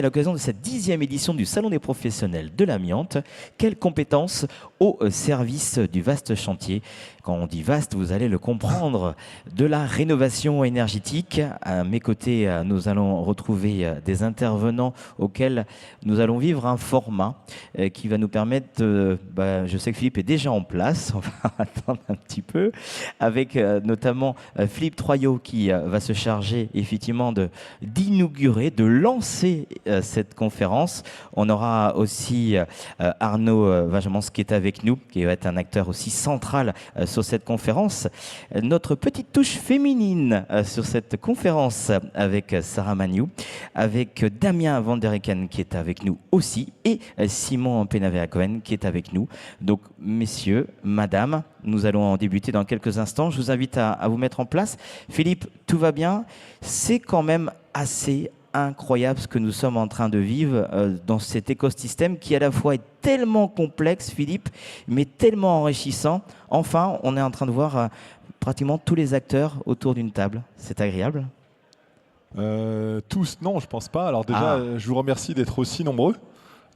À l'occasion de cette 10e édition du Salon des professionnels de l'amiante, quelles compétences au service du vaste chantier? Quand on dit vaste, vous allez le comprendre, de la rénovation énergétique. À mes côtés, nous allons retrouver des intervenants auxquels nous allons vivre un format qui va nous permettre, je sais que Philippe est déjà en place, on va attendre un petit peu, avec notamment Philippe Troyot qui va se charger effectivement d'inaugurer, de lancer cette conférence. On aura aussi Arnaud Vajamans qui est avec nous, qui va être un acteur aussi central sur cette conférence. Notre petite touche féminine sur cette conférence avec Sarah Magnou, avec Damien Van Der Eycken qui est avec nous aussi, et Simon Penavera-Cohen qui est avec nous. Donc, messieurs, madame, nous allons en débuter dans quelques instants. Je vous invite à vous mettre en place. Philippe, tout va bien? C'est quand même assez incroyable ce que nous sommes en train de vivre dans cet écosystème qui à la fois est tellement complexe, Philippe, mais tellement enrichissant. Enfin, on est en train de voir pratiquement tous les acteurs autour d'une table. C'est agréable? Tous, non, je pense pas. Alors déjà, je vous remercie d'être aussi nombreux.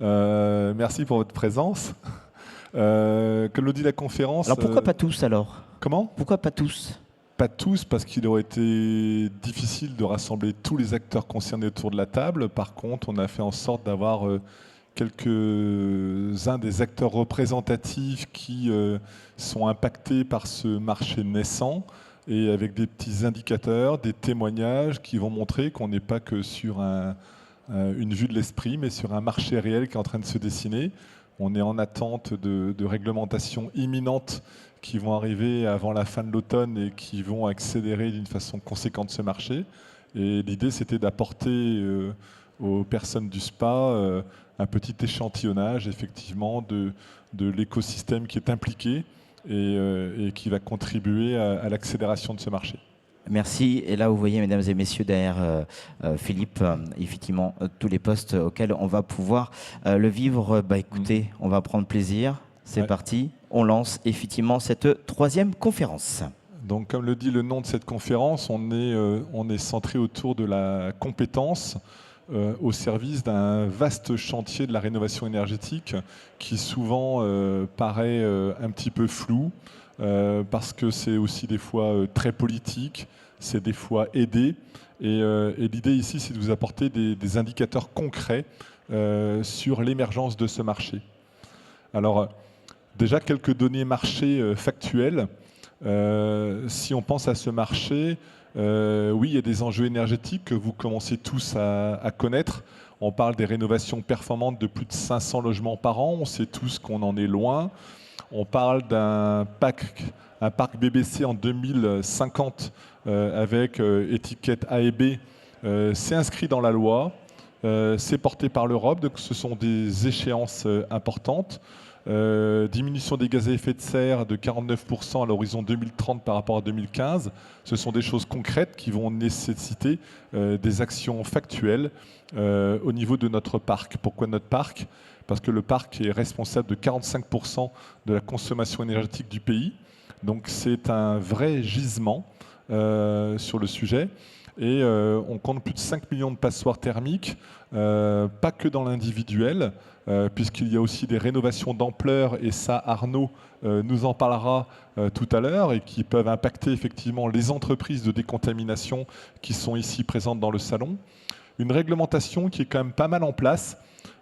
Merci pour votre présence. Comme le dit la conférence... Alors pourquoi pas tous alors? Comment? Pourquoi pas tous? Pas tous, parce qu'il aurait été difficile de rassembler tous les acteurs concernés autour de la table. Par contre, on a fait en sorte d'avoir quelques-uns des acteurs représentatifs qui sont impactés par ce marché naissant, et avec des petits indicateurs, des témoignages qui vont montrer qu'on n'est pas que sur une vue de l'esprit, mais sur un marché réel qui est en train de se dessiner. On est en attente de réglementations imminentes qui vont arriver avant la fin de l'automne et qui vont accélérer d'une façon conséquente ce marché. Et l'idée, c'était d'apporter aux personnes du SPA un petit échantillonnage, effectivement, de l'écosystème qui est impliqué et qui va contribuer à l'accélération de ce marché. Merci. Et là, vous voyez, mesdames et messieurs, derrière Philippe, effectivement, tous les postes auxquels on va pouvoir le vivre. Écoutez, on va prendre plaisir. C'est parti. On lance effectivement cette 3e conférence. Donc, comme le dit le nom de cette conférence, on est centré autour de la compétence au service d'un vaste chantier de la rénovation énergétique qui souvent paraît un petit peu flou parce que c'est aussi des fois très politique, c'est des fois aidé. Et l'idée ici, c'est de vous apporter des indicateurs concrets sur l'émergence de ce marché. Alors, déjà, quelques données marché factuelles. Si on pense à ce marché, oui, il y a des enjeux énergétiques que vous commencez tous à connaître. On parle des rénovations performantes de plus de 500 logements par an. On sait tous qu'on en est loin. On parle d'un parc BBC en 2050 avec étiquette A et B. C'est inscrit dans la loi. C'est porté par l'Europe. Donc ce sont des échéances importantes. Diminution des gaz à effet de serre de 49% à l'horizon 2030 par rapport à 2015. Ce sont des choses concrètes qui vont nécessiter des actions factuelles au niveau de notre parc. Pourquoi notre parc? Parce que le parc est responsable de 45% de la consommation énergétique du pays. Donc c'est un vrai gisement sur le sujet. Et on compte plus de 5 millions de passoires thermiques, pas que dans l'individuel, puisqu'il y a aussi des rénovations d'ampleur, et ça Arnaud nous en parlera tout à l'heure, et qui peuvent impacter effectivement les entreprises de décontamination qui sont ici présentes dans le salon. Une réglementation qui est quand même pas mal en place.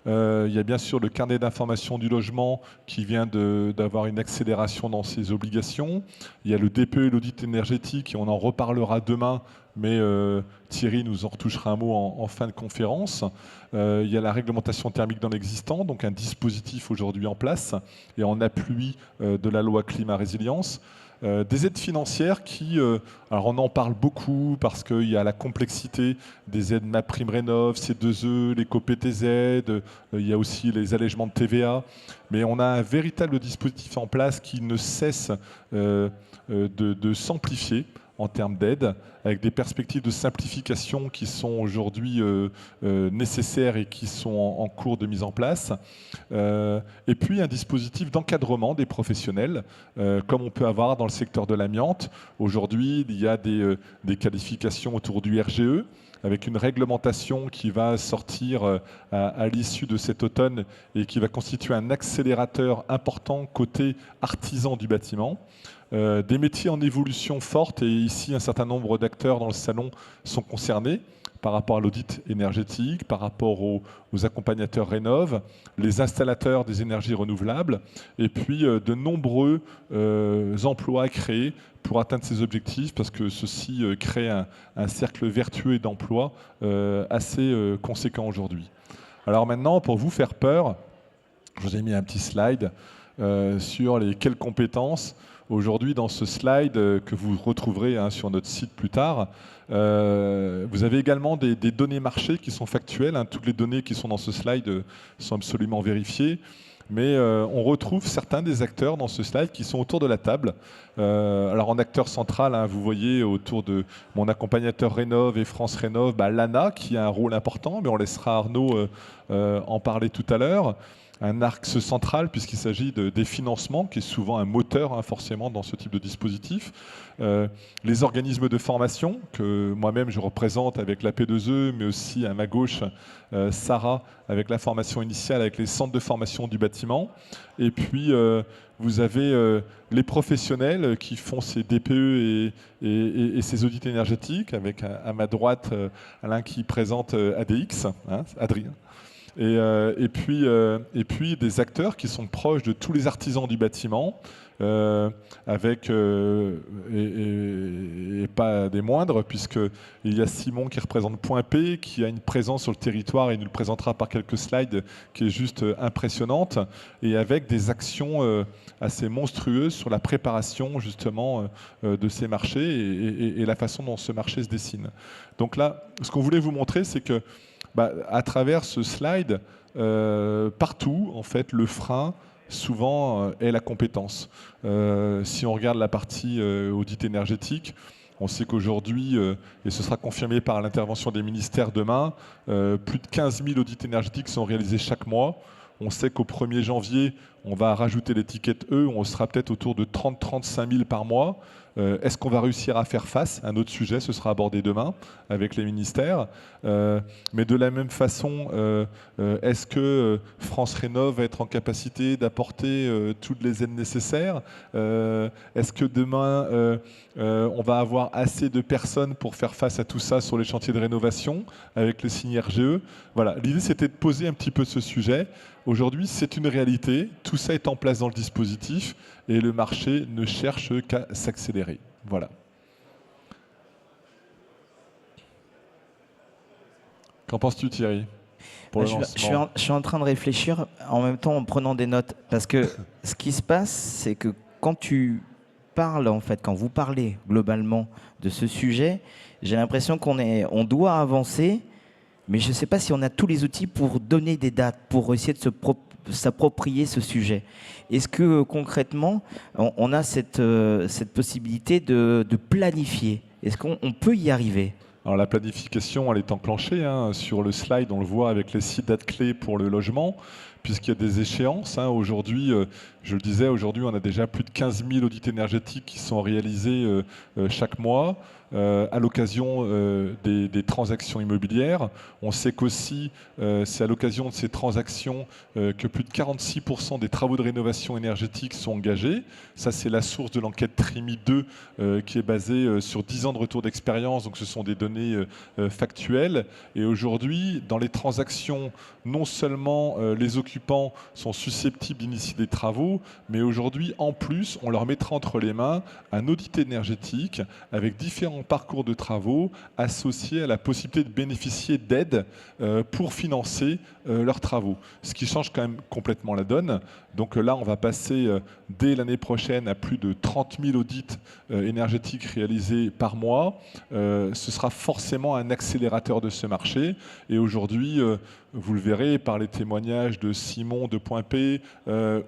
Il y a bien sûr le carnet d'information du logement qui vient d'avoir une accélération dans ses obligations. Il y a le DPE et l'audit énergétique, et on en reparlera demain, mais Thierry nous en retouchera un mot en fin de conférence. Il y a la réglementation thermique dans l'existant, donc un dispositif aujourd'hui en place et en appui de la loi climat résilience. Des aides financières qui, alors on en parle beaucoup parce qu'il y a la complexité des aides MaPrimeRénov', C2E, l'éco-PTZ, il y a aussi les allègements de TVA, mais on a un véritable dispositif en place qui ne cesse de s'amplifier en termes d'aide, avec des perspectives de simplification qui sont aujourd'hui nécessaires et qui sont en cours de mise en place. Et puis un dispositif d'encadrement des professionnels, comme on peut avoir dans le secteur de l'amiante. Aujourd'hui, il y a des qualifications autour du RGE, avec une réglementation qui va sortir à l'issue de cet automne et qui va constituer un accélérateur important côté artisan du bâtiment. Des métiers en évolution forte, et ici un certain nombre d'acteurs dans le salon sont concernés par rapport à l'audit énergétique, par rapport aux accompagnateurs Rénov', les installateurs des énergies renouvelables, et puis de nombreux emplois créés pour atteindre ces objectifs, parce que ceci crée un cercle vertueux d'emplois assez conséquent aujourd'hui. Alors maintenant, pour vous faire peur, je vous ai mis un petit slide sur quelles compétences. Aujourd'hui, dans ce slide que vous retrouverez sur notre site plus tard, vous avez également des données marchés qui sont factuelles. Toutes les données qui sont dans ce slide sont absolument vérifiées. Mais on retrouve certains des acteurs dans ce slide qui sont autour de la table. Alors en acteur central, vous voyez autour de mon accompagnateur Rénov' et France Rénov', l'ANA qui a un rôle important, mais on laissera Arnaud en parler tout à l'heure. Un axe central puisqu'il s'agit des financements, qui est souvent un moteur forcément dans ce type de dispositif. Les organismes de formation, que moi-même je représente avec la P2E, mais aussi à ma gauche, Sarah, avec la formation initiale, avec les centres de formation du bâtiment. Et puis, vous avez les professionnels qui font ces DPE et ces audits énergétiques, avec à ma droite Alain qui présente ADX, Adrien. Et puis des acteurs qui sont proches de tous les artisans du bâtiment, avec, et pas des moindres, puisqu'il y a Simon qui représente Point P, qui a une présence sur le territoire, et il nous le présentera par quelques slides, qui est juste impressionnante, et avec des actions assez monstrueuses sur la préparation justement de ces marchés et la façon dont ce marché se dessine. Donc là, ce qu'on voulait vous montrer, c'est que à travers ce slide, partout, en fait, le frein, souvent, est la compétence. Si on regarde la partie audit énergétique, on sait qu'aujourd'hui, et ce sera confirmé par l'intervention des ministères demain, plus de 15 000 audits énergétiques sont réalisés chaque mois. On sait qu'au 1er janvier, on va rajouter l'étiquette E, on sera peut-être autour de 30-35 000 par mois. Est-ce qu'on va réussir à faire face? Un autre sujet, ce sera abordé demain avec les ministères. Mais de la même façon, est-ce que France Rénov' va être en capacité d'apporter toutes les aides nécessaires? Est-ce que demain, on va avoir assez de personnes pour faire face à tout ça sur les chantiers de rénovation avec le signe RGE? Voilà, l'idée c'était de poser un petit peu ce sujet. Aujourd'hui, c'est une réalité, tout ça est en place dans le dispositif et le marché ne cherche qu'à s'accélérer. Voilà. Qu'en penses-tu, Thierry, pour le lancement ? Je suis en train de réfléchir en même temps en prenant des notes, parce que ce qui se passe, c'est que quand tu parles, en fait, quand vous parlez globalement de ce sujet, j'ai l'impression on doit avancer. Mais je ne sais pas si on a tous les outils pour donner des dates, pour essayer de s'approprier ce sujet. Est-ce que concrètement, on a cette possibilité de planifier? Est-ce qu'on peut y arriver? Alors la planification, elle est enclenchée. Sur le slide, on le voit avec les 6 dates clés pour le logement, puisqu'il y a des échéances. Aujourd'hui, je le disais, aujourd'hui, on a déjà plus de 15 000 audits énergétiques qui sont réalisés chaque mois. À l'occasion des transactions immobilières. On sait qu'aussi, c'est à l'occasion de ces transactions que plus de 46% des travaux de rénovation énergétique sont engagés. Ça, c'est la source de l'enquête TRIMI 2 qui est basée sur 10 ans de retour d'expérience. Donc, ce sont des données factuelles. Et aujourd'hui, dans les transactions, non seulement les occupants sont susceptibles d'initier des travaux, mais aujourd'hui, en plus, on leur mettra entre les mains un audit énergétique avec différents parcours de travaux associés à la possibilité de bénéficier d'aides pour financer leurs travaux. Ce qui change quand même complètement la donne. Donc là, on va passer dès l'année prochaine à plus de 30 000 audits énergétiques réalisés par mois. Ce sera forcément un accélérateur de ce marché. Et aujourd'hui, Vous le verrez par les témoignages de Simon de Point P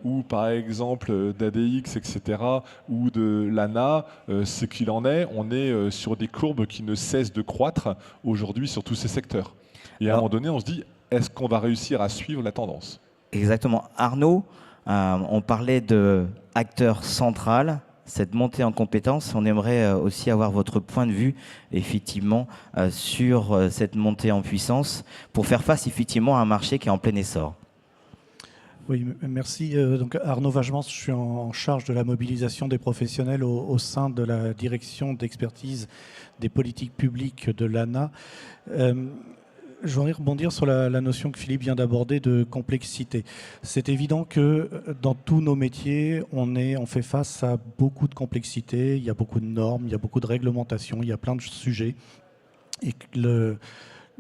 ou par exemple d'ADX, etc., ou de l'ANA, ce qu'il en est, on est sur des courbes qui ne cessent de croître aujourd'hui sur tous ces secteurs. Et à un moment donné, on se dit, est-ce qu'on va réussir à suivre la tendance ? Exactement. Arnaud, on parlait de acteur central, cette montée en compétences. On aimerait aussi avoir votre point de vue, effectivement, sur cette montée en puissance pour faire face, effectivement, à un marché qui est en plein essor. Oui, merci. Donc Arnaud Vagemans, je suis en charge de la mobilisation des professionnels au sein de la direction d'expertise des politiques publiques de l'ANA. Je voudrais rebondir sur la notion que Philippe vient d'aborder de complexité. C'est évident que dans tous nos métiers, on fait face à beaucoup de complexité, il y a beaucoup de normes, il y a beaucoup de réglementations, il y a plein de sujets. Et que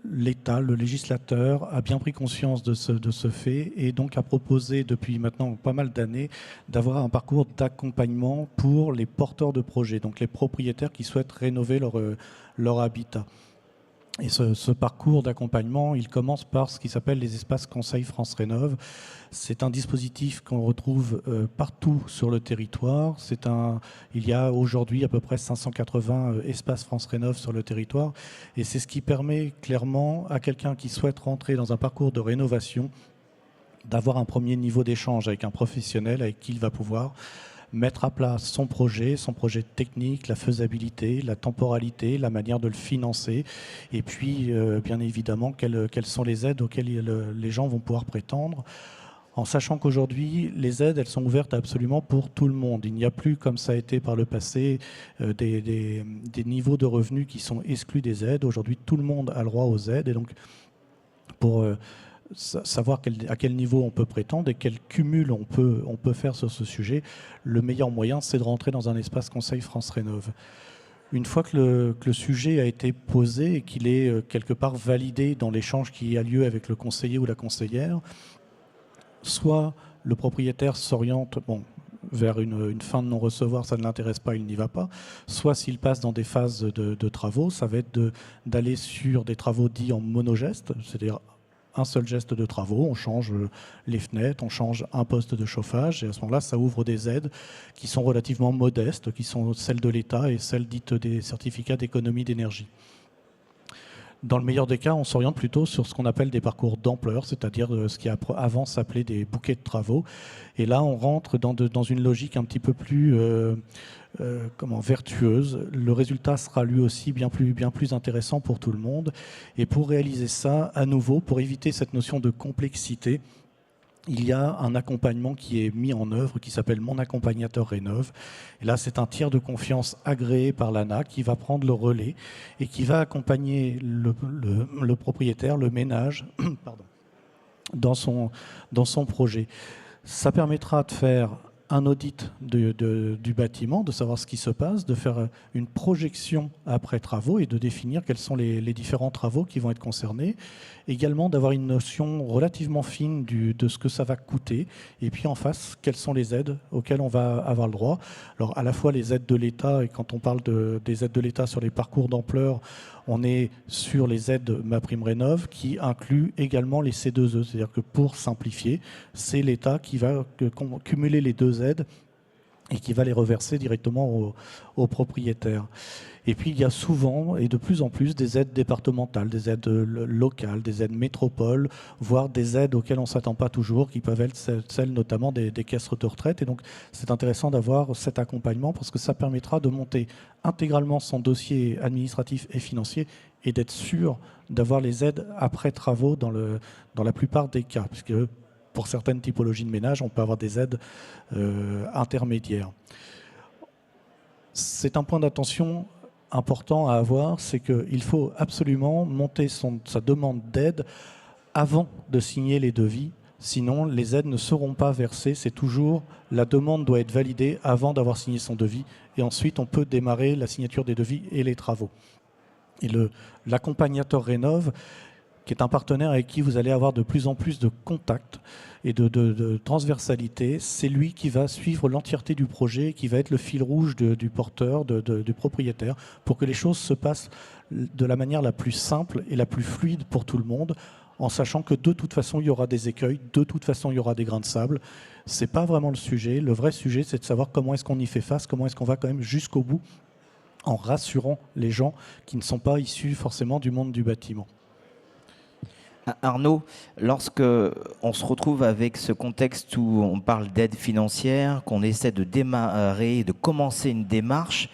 l'État, le législateur, a bien pris conscience de ce fait et donc a proposé depuis maintenant pas mal d'années d'avoir un parcours d'accompagnement pour les porteurs de projets, donc les propriétaires qui souhaitent rénover leur habitat. Et ce parcours d'accompagnement, il commence par ce qui s'appelle les espaces Conseil France Rénov'. C'est un dispositif qu'on retrouve partout sur le territoire. Il y a aujourd'hui à peu près 580 espaces France Rénov' sur le territoire. Et c'est ce qui permet clairement à quelqu'un qui souhaite rentrer dans un parcours de rénovation d'avoir un premier niveau d'échange avec un professionnel avec qui il va pouvoir mettre à plat son projet technique, la faisabilité, la temporalité, la manière de le financer, et puis bien évidemment quelles sont les aides auxquelles les gens vont pouvoir prétendre, en sachant qu'aujourd'hui, les aides, elles sont ouvertes absolument pour tout le monde. Il n'y a plus, comme ça a été par le passé, des niveaux de revenus qui sont exclus des aides. Aujourd'hui, tout le monde a le droit aux aides, et donc pour savoir à quel niveau on peut prétendre et quel cumul on peut faire sur ce sujet, le meilleur moyen, c'est de rentrer dans un espace Conseil France Rénov'. Une fois que le sujet a été posé et qu'il est quelque part validé dans l'échange qui a lieu avec le conseiller ou la conseillère, soit le propriétaire s'oriente vers une fin de non-recevoir, ça ne l'intéresse pas, il n'y va pas. Soit s'il passe dans des phases de travaux, ça va être d'aller sur des travaux dits en monogeste, c'est-à-dire un seul geste de travaux, on change les fenêtres, on change un poste de chauffage, et à ce moment-là, ça ouvre des aides qui sont relativement modestes, qui sont celles de l'État et celles dites des certificats d'économie d'énergie. Dans le meilleur des cas, on s'oriente plutôt sur ce qu'on appelle des parcours d'ampleur, c'est-à-dire ce qui avant s'appelait des bouquets de travaux. Et là, on rentre dans une logique un petit peu plus vertueuse. Le résultat sera lui aussi bien plus intéressant pour tout le monde. Et pour réaliser ça, à nouveau, pour éviter cette notion de complexité, il y a un accompagnement qui est mis en œuvre qui s'appelle Mon Accompagnateur Rénov'. Et là, c'est un tiers de confiance agréé par l'ANA qui va prendre le relais et qui va accompagner le propriétaire, le ménage, dans son projet. Ça permettra de faire un audit du bâtiment, de savoir ce qui se passe, de faire une projection après travaux et de définir quels sont les différents travaux qui vont être concernés. Également d'avoir une notion relativement fine de ce que ça va coûter. Et puis en face, quelles sont les aides auxquelles on va avoir le droit. Alors à la fois les aides de l'État, et quand on parle des aides de l'État sur les parcours d'ampleur, on est sur les aides MaPrimeRénov' qui incluent également les C2E. C'est-à-dire que pour simplifier, c'est l'État qui va cumuler les deux aides et qui va les reverser directement aux propriétaires. Et puis il y a souvent et de plus en plus des aides départementales, des aides locales, des aides métropoles, voire des aides auxquelles on ne s'attend pas toujours, qui peuvent être celles notamment des caisses de retraite. Et donc c'est intéressant d'avoir cet accompagnement parce que ça permettra de monter intégralement son dossier administratif et financier et d'être sûr d'avoir les aides après travaux dans la plupart des cas, puisque pour certaines typologies de ménages, on peut avoir des aides intermédiaires. C'est un point d'attention important à avoir, c'est qu'il faut absolument monter sa demande d'aide avant de signer les devis. Sinon, les aides ne seront pas versées. C'est toujours, la demande doit être validée avant d'avoir signé son devis. Et ensuite, on peut démarrer la signature des devis et les travaux. Et l'accompagnateur Rénov', qui est un partenaire avec qui vous allez avoir de plus en plus de contacts et de transversalité, c'est lui qui va suivre l'entièreté du projet, qui va être le fil rouge du porteur, du propriétaire, pour que les choses se passent de la manière la plus simple et la plus fluide pour tout le monde, en sachant que de toute façon, il y aura des écueils, de toute façon, il y aura des grains de sable. Ce n'est pas vraiment le sujet. Le vrai sujet, c'est de savoir comment est-ce qu'on y fait face, comment est-ce qu'on va quand même jusqu'au bout en rassurant les gens qui ne sont pas issus forcément du monde du bâtiment. Arnaud, lorsque on se retrouve avec ce contexte où on parle d'aide financière, qu'on essaie de démarrer, de commencer une démarche,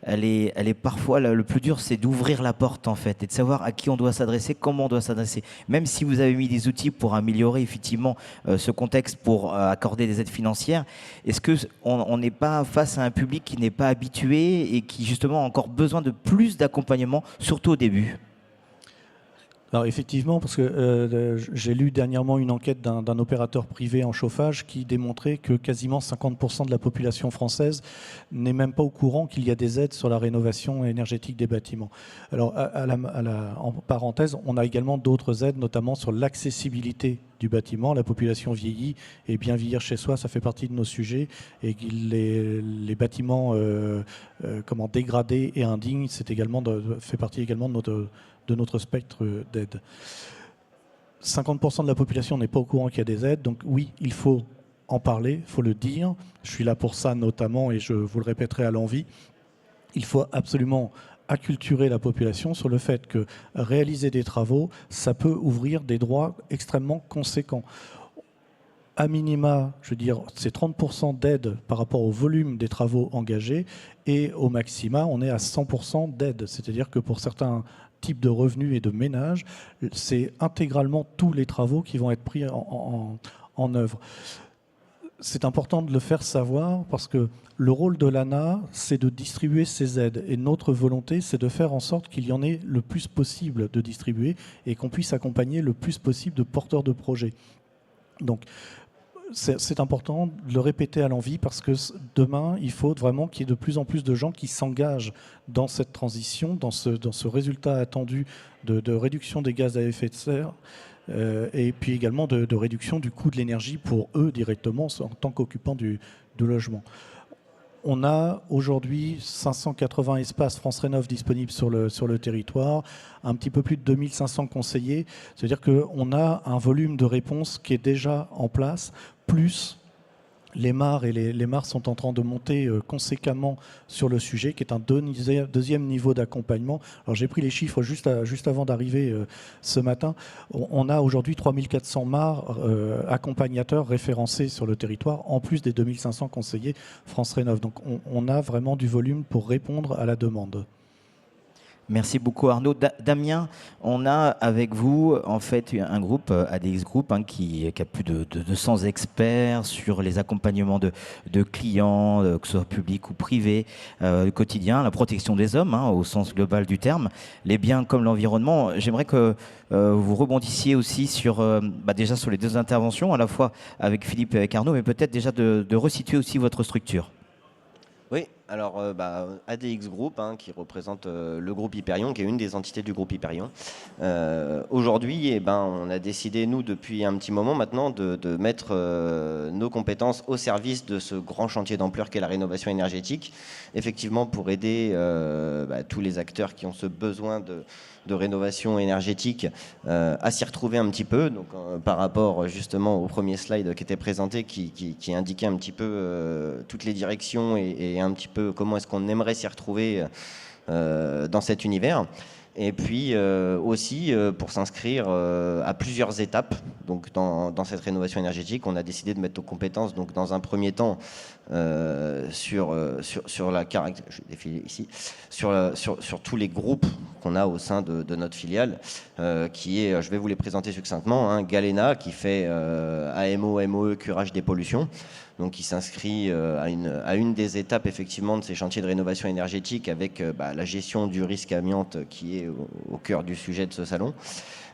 elle est parfois, le plus dur, c'est d'ouvrir la porte en fait et de savoir à qui on doit s'adresser, comment on doit s'adresser. Même si vous avez mis des outils pour améliorer effectivement ce contexte, pour accorder des aides financières, est-ce qu'on n'est pas face à un public qui n'est pas habitué et qui justement a encore besoin de plus d'accompagnement, surtout au début? Alors effectivement, parce que j'ai lu dernièrement une enquête d'un opérateur privé en chauffage qui démontrait que quasiment 50% de la population française n'est même pas au courant qu'il y a des aides sur la rénovation énergétique des bâtiments. Alors en parenthèse, on a également d'autres aides, notamment sur l'accessibilité du bâtiment. La population vieillit et bien vieillir chez soi, ça fait partie de nos sujets. Et les bâtiments dégradés et indignes, fait partie également de notre spectre d'aide. 50% de la population n'est pas au courant qu'il y a des aides, donc oui, il faut en parler, il faut le dire. Je suis là pour ça notamment, et je vous le répéterai à l'envi. Il faut absolument acculturer la population sur le fait que réaliser des travaux, ça peut ouvrir des droits extrêmement conséquents. À minima, je veux dire, c'est 30% d'aide par rapport au volume des travaux engagés, et au maxima, on est à 100% d'aide. C'est-à-dire que pour certains types de revenus et de ménages, c'est intégralement tous les travaux qui vont être pris en œuvre. C'est important de le faire savoir parce que le rôle de l'ANA, c'est de distribuer ces aides. Et notre volonté, c'est de faire en sorte qu'il y en ait le plus possible de distribuer et qu'on puisse accompagner le plus possible de porteurs de projets. Donc, c'est important de le répéter à l'envi parce que demain, il faut vraiment qu'il y ait de plus en plus de gens qui s'engagent dans cette transition, dans ce résultat attendu de réduction des gaz à effet de serre et puis également de réduction du coût de l'énergie pour eux directement en tant qu'occupants du logement. On a aujourd'hui 580 espaces France Rénov disponibles sur le territoire, un petit peu plus de 2500 conseillers. C'est-à-dire qu'on a un volume de réponse qui est déjà en place, plus les MAR, et les MAR sont en train de monter conséquemment sur le sujet, qui est un deuxième niveau d'accompagnement. Alors j'ai pris les chiffres juste avant d'arriver ce matin. On a aujourd'hui 3400 MAR accompagnateurs référencés sur le territoire, en plus des 2500 conseillers France Rénov. Donc on a vraiment du volume pour répondre à la demande. Merci beaucoup Arnaud. Damien, on a avec vous en fait un groupe, ADX Group, qui a plus de 200 experts sur les accompagnements de clients, que ce soit public ou privé, quotidien, la protection des hommes au sens global du terme, les biens comme l'environnement. J'aimerais que vous rebondissiez aussi déjà sur les deux interventions, à la fois avec Philippe et avec Arnaud, mais peut-être déjà de resituer aussi votre structure. Oui, alors ADX Group, qui représente le groupe Hyperion, qui est une des entités du groupe Hyperion. Aujourd'hui, on a décidé, nous, depuis un petit moment maintenant, de mettre nos compétences au service de ce grand chantier d'ampleur qu'est la rénovation énergétique, effectivement pour aider tous les acteurs qui ont ce besoin de rénovation énergétique à s'y retrouver un petit peu. Donc, par rapport justement au premier slide qui était présenté, qui indiquait un petit peu toutes les directions et un petit peu comment est-ce qu'on aimerait s'y retrouver dans cet univers. Et puis aussi pour s'inscrire à plusieurs étapes donc dans cette rénovation énergétique, on a décidé de mettre nos compétences donc dans un premier temps sur la je vais défiler ici, sur tous les groupes qu'on a au sein de notre filiale, qui est, je vais vous les présenter succinctement, Galena qui fait AMO, MOE, curage des pollutions. Donc, qui s'inscrit à une des étapes effectivement de ces chantiers de rénovation énergétique avec la gestion du risque amiante qui est au cœur du sujet de ce salon.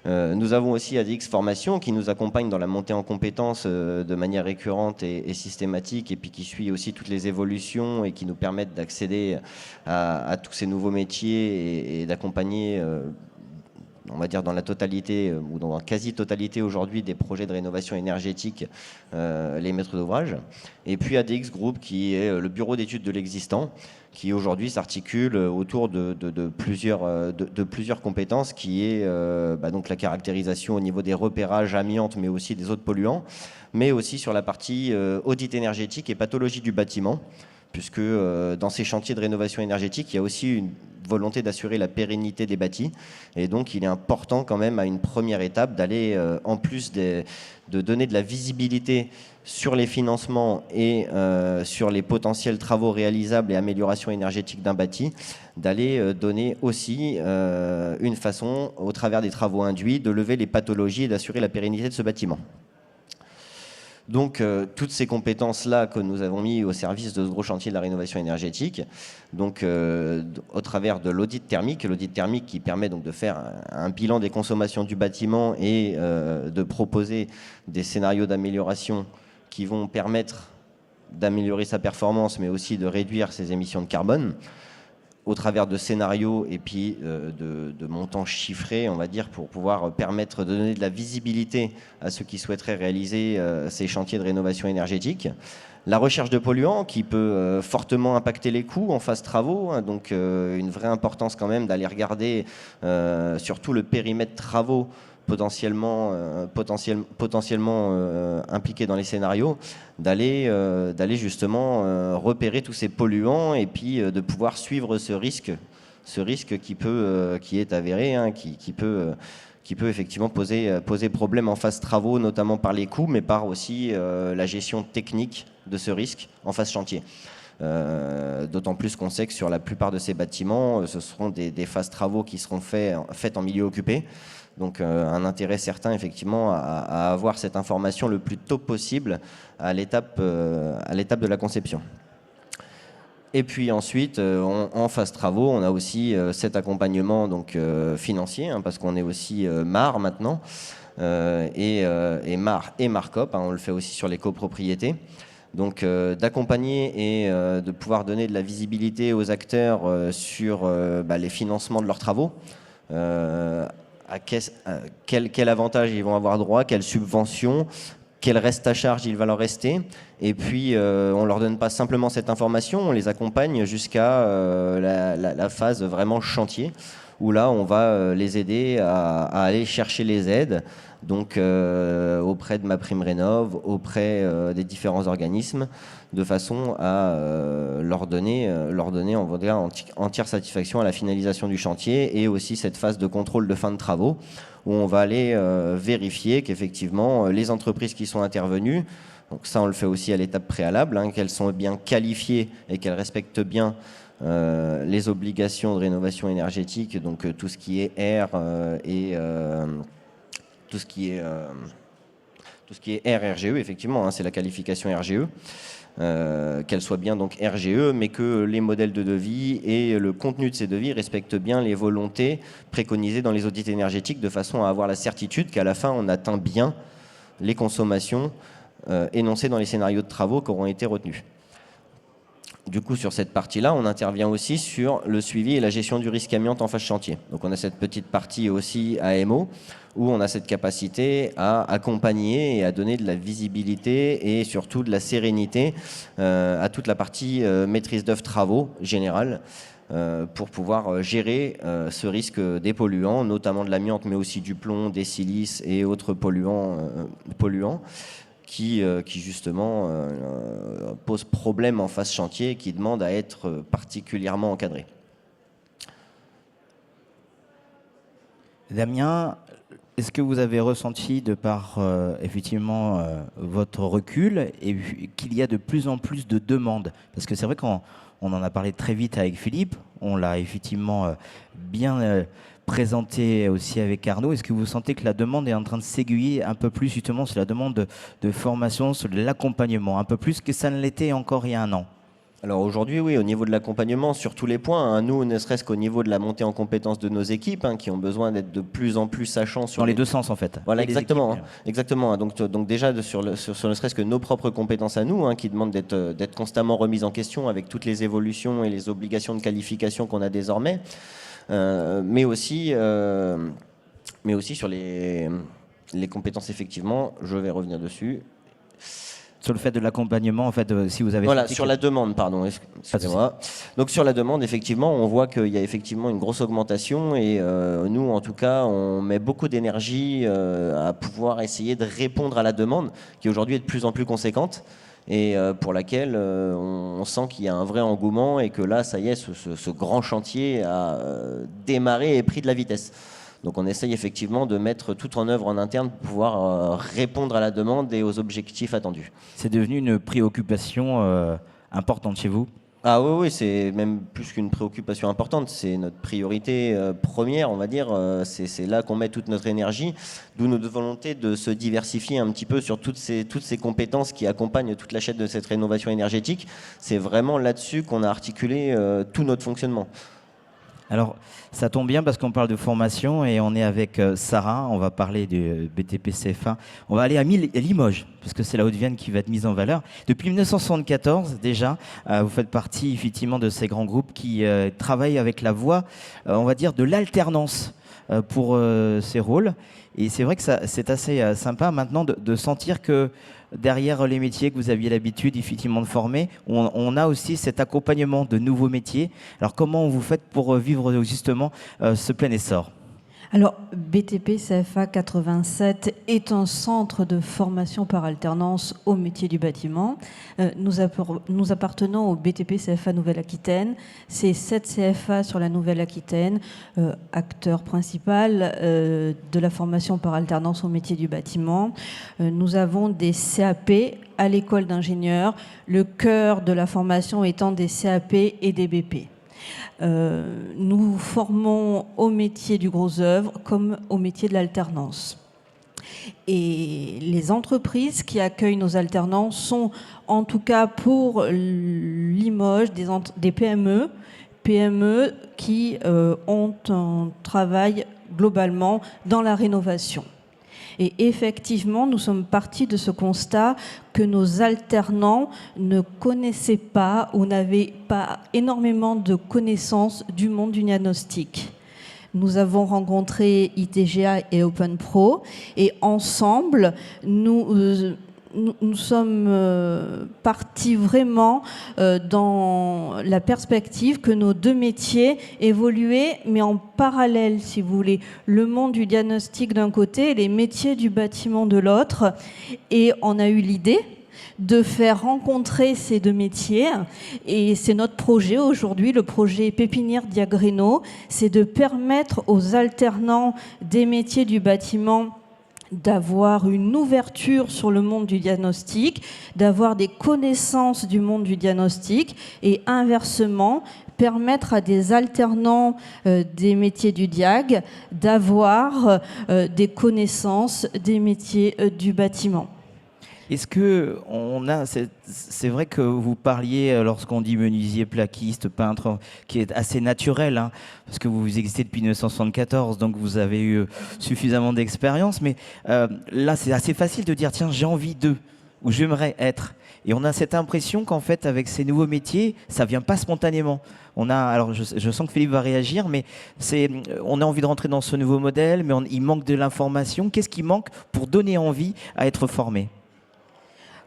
Nous avons aussi ADX Formation qui nous accompagne dans la montée en compétences de manière récurrente et systématique, et puis qui suit aussi toutes les évolutions et qui nous permettent d'accéder à tous ces nouveaux métiers et d'accompagner on va dire dans la totalité ou dans la quasi-totalité aujourd'hui des projets de rénovation énergétique, les maîtres d'ouvrage. Et puis ADX Group, qui est le bureau d'études de l'existant, qui aujourd'hui s'articule autour de plusieurs compétences, qui est donc la caractérisation au niveau des repérages amiante, mais aussi des autres polluants, mais aussi sur la partie audit énergétique et pathologie du bâtiment, puisque dans ces chantiers de rénovation énergétique, il y a aussi une volonté d'assurer la pérennité des bâtis. Et donc, il est important quand même, à une première étape, d'aller, en plus de donner de la visibilité sur les financements et sur les potentiels travaux réalisables et améliorations énergétiques d'un bâti, d'aller donner aussi une façon, au travers des travaux induits, de lever les pathologies et d'assurer la pérennité de ce bâtiment. Donc, toutes ces compétences-là que nous avons mis au service de ce gros chantier de la rénovation énergétique, donc au travers de l'audit thermique qui permet donc de faire un bilan des consommations du bâtiment et de proposer des scénarios d'amélioration qui vont permettre d'améliorer sa performance, mais aussi de réduire ses émissions de carbone, au travers de scénarios et puis de montants chiffrés, on va dire, pour pouvoir permettre de donner de la visibilité à ceux qui souhaiteraient réaliser ces chantiers de rénovation énergétique. La recherche de polluants qui peut fortement impacter les coûts en phase travaux, hein, donc une vraie importance quand même d'aller regarder surtout le périmètre travaux potentiellement impliqués dans les scénarios, d'aller justement repérer tous ces polluants et puis de pouvoir suivre ce risque qui est avéré, hein, qui peut effectivement poser problème en phase travaux, notamment par les coûts, mais par aussi la gestion technique de ce risque en phase chantier. D'autant plus qu'on sait que sur la plupart de ces bâtiments, ce seront des phases travaux qui seront faites en milieu occupé. Donc un intérêt certain effectivement à avoir cette information le plus tôt possible à l'étape de la conception. Et puis ensuite, en phase travaux, on a aussi cet accompagnement donc, financier, hein, parce qu'on est aussi MAR maintenant, et MAR et MARCOP, hein, on le fait aussi sur les copropriétés. Donc d'accompagner et de pouvoir donner de la visibilité aux acteurs sur les financements de leurs travaux, quel avantage ils vont avoir droit, quelle subvention, quel reste à charge il va leur rester. Et puis, on ne leur donne pas simplement cette information, on les accompagne jusqu'à la phase vraiment chantier, où là, on va les aider à aller chercher les aides, donc auprès de MaPrimeRénov', auprès des différents organismes, de façon à leur donner on va dire, entière satisfaction à la finalisation du chantier, et aussi cette phase de contrôle de fin de travaux, où on va aller vérifier qu'effectivement les entreprises qui sont intervenues, donc ça on le fait aussi à l'étape préalable, hein, qu'elles sont bien qualifiées et qu'elles respectent bien les obligations de rénovation énergétique, donc tout ce qui est air et tout ce qui est air RGE, effectivement, hein, c'est la qualification RGE. Qu'elle soit bien donc RGE, mais que les modèles de devis et le contenu de ces devis respectent bien les volontés préconisées dans les audits énergétiques, de façon à avoir la certitude qu'à la fin on atteint bien les consommations énoncées dans les scénarios de travaux qui auront été retenus. Du coup, sur cette partie-là, on intervient aussi sur le suivi et la gestion du risque amiante en phase chantier. Donc on a cette petite partie aussi AMO, où on a cette capacité à accompagner et à donner de la visibilité et surtout de la sérénité à toute la partie maîtrise d'œuvre travaux générale, pour pouvoir gérer ce risque des polluants, notamment de l'amiante, mais aussi du plomb, des silices et autres polluants qui justement pose problème en phase chantier et qui demande à être particulièrement encadré. Damien, est-ce que vous avez ressenti, de par effectivement votre recul, et qu'il y a de plus en plus de demandes? Parce que c'est vrai qu'on en a parlé très vite avec Philippe, on l'a effectivement bien présenté aussi avec Arnaud. Est-ce que vous sentez que la demande est en train de s'aiguiller un peu plus justement sur la demande de formation, sur l'accompagnement, un peu plus que ça ne l'était encore il y a un an? Alors aujourd'hui, oui, au niveau de l'accompagnement, sur tous les points, hein, nous, ne serait-ce qu'au niveau de la montée en compétences de nos équipes, hein, qui ont besoin d'être de plus en plus sachants sur dans les deux sens en fait. Voilà, exactement, exactement. Donc déjà sur ne serait-ce que nos propres compétences à nous, hein, qui demandent d'être constamment remises en question avec toutes les évolutions et les obligations de qualification qu'on a désormais, mais aussi mais aussi sur les compétences, effectivement, je vais revenir dessus. Sur le fait de l'accompagnement, en fait, si vous avez... Voilà, sur la demande, pardon, excusez-moi. Donc sur la demande, effectivement, on voit qu'il y a effectivement une grosse augmentation et nous, en tout cas, on met beaucoup d'énergie à pouvoir essayer de répondre à la demande qui aujourd'hui est de plus en plus conséquente et pour laquelle on sent qu'il y a un vrai engouement et que là, ça y est, ce grand chantier a démarré et pris de la vitesse. Donc on essaye effectivement de mettre tout en œuvre en interne pour pouvoir répondre à la demande et aux objectifs attendus. C'est devenu une préoccupation importante chez vous? Ah oui, c'est même plus qu'une préoccupation importante, c'est notre priorité première, on va dire. C'est là qu'on met toute notre énergie, d'où notre volonté de se diversifier un petit peu sur toutes ces compétences qui accompagnent toute la chaîne de cette rénovation énergétique. C'est vraiment là-dessus qu'on a articulé tout notre fonctionnement. Alors, ça tombe bien parce qu'on parle de formation et on est avec Sarah, on va parler du BTP CFA. On va aller à Limoges, parce que c'est la Haute-Vienne qui va être mise en valeur. Depuis 1974, déjà, vous faites partie effectivement de ces grands groupes qui travaillent avec la voie, on va dire, de l'alternance pour ces rôles. Et c'est vrai que c'est assez sympa maintenant de sentir que derrière les métiers que vous aviez l'habitude effectivement de former, on a aussi cet accompagnement de nouveaux métiers. Alors comment vous faites pour vivre justement ce plein essor ? Alors, BTP CFA 87 est un centre de formation par alternance au métier du bâtiment. Nous appartenons au BTP CFA Nouvelle-Aquitaine. C'est 7 CFA sur la Nouvelle-Aquitaine, acteur principal de la formation par alternance au métier du bâtiment. Nous avons des CAP à l'école d'ingénieurs, le cœur de la formation étant des CAP et des BP. Nous formons au métier du gros œuvre comme au métier de l'alternance. Et les entreprises qui accueillent nos alternants sont, en tout cas pour Limoges, des PME qui ont un travail globalement dans la rénovation. Et effectivement, nous sommes partis de ce constat que nos alternants ne connaissaient pas ou n'avaient pas énormément de connaissances du monde du diagnostic. Nous avons rencontré ITGA et OpenPro et ensemble, nous sommes partis vraiment dans la perspective que nos deux métiers évoluaient, mais en parallèle, si vous voulez. Le monde du diagnostic d'un côté et les métiers du bâtiment de l'autre. Et on a eu l'idée de faire rencontrer ces deux métiers. Et c'est notre projet aujourd'hui, le projet Pépinière Diagreno, c'est de permettre aux alternants des métiers du bâtiment d'avoir une ouverture sur le monde du diagnostic, d'avoir des connaissances du monde du diagnostic et inversement, permettre à des alternants des métiers du diag d'avoir des connaissances des métiers du bâtiment. Est-ce que c'est vrai que vous parliez, lorsqu'on dit menuisier, plaquiste, peintre, qui est assez naturel, hein, parce que vous existez depuis 1974, donc vous avez eu suffisamment d'expérience, mais là c'est assez facile de dire tiens j'ai envie de, ou j'aimerais être. Et on a cette impression qu'en fait avec ces nouveaux métiers, ça vient pas spontanément. Alors je sens que Philippe va réagir, mais on a envie de rentrer dans ce nouveau modèle, mais il manque de l'information. Qu'est-ce qui manque pour donner envie à être formé ?